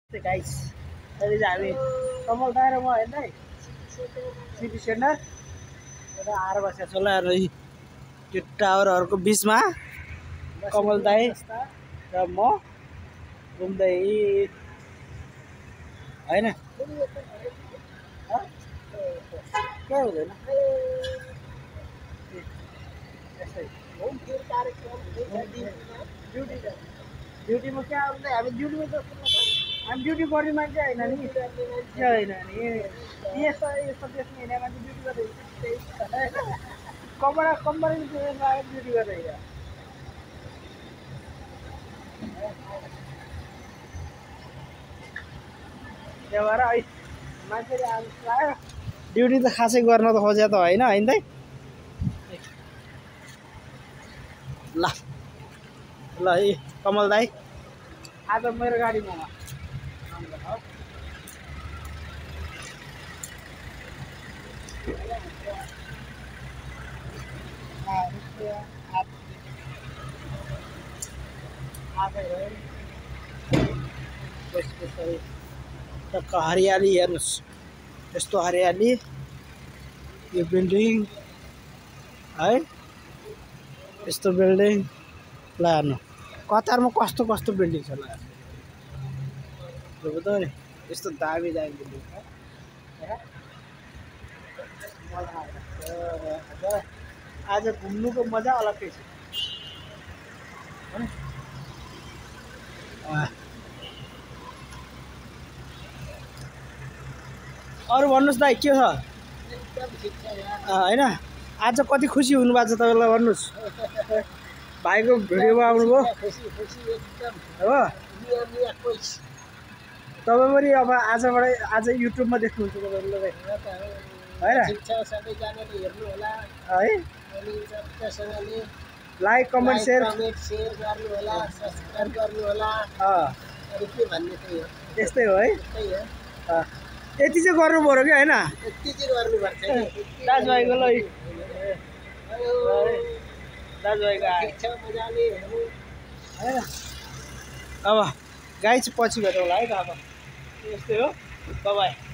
guys अहिले चाहिँ हामी कमल दाइ र म होइन है सिटी सेन्टर एउटा आएर बसेको छु ल त्यो टावरहरूको बिचमा कमल दाइ र म घुम्दै होइन के हुँदैन ड्युटीमा क्या आउँदै हामी ड्युटीमा हामी ड्युटी गर्ने मान्छे होइन नि के होइन नि यस्तो यस्तो देशमा हिँड्ने मान्छे ड्युटी गर्दै कमरा ड्युटी गर्दै त्यही भएर मान्छेले प्रायः ड्युटी त खासै गर्न त खोजे त होइन होइन त ल ल ए कमल दाइ आज मेरो गाडीमा टक्क हरियाली हेर्नुहोस् यस्तो हरियाली यो बिल्डिङ है यस्तो बिल्डिङ ल हेर्नु कतारमा कस्तो कस्तो बिल्डिङ छ ल नि यस्तो दामी दामी बिल्डिङ छ आज घुम्नुको मजा अलग्गै छ अरू भन्नुहोस् दाइ के छ होइन आज कति खुसी हुनुभएको छ तपाईँलाई भन्नुहोस् भाइको भिडियोमा आउनुभयो हो तपाईँ पनि अब आजबाट आज युट्युबमा देख्नुहुन्छ तपाईँहरूले होइन है लाइक कमेन्ट सेयर त्यस्तै हो है यति चाहिँ गर्नु पर्यो कि होइन दाजुभाइको ल दाजुभाइको होइन अब गाई चाहिँ पछि भेटौँला है त अब यस्तै हो बाइ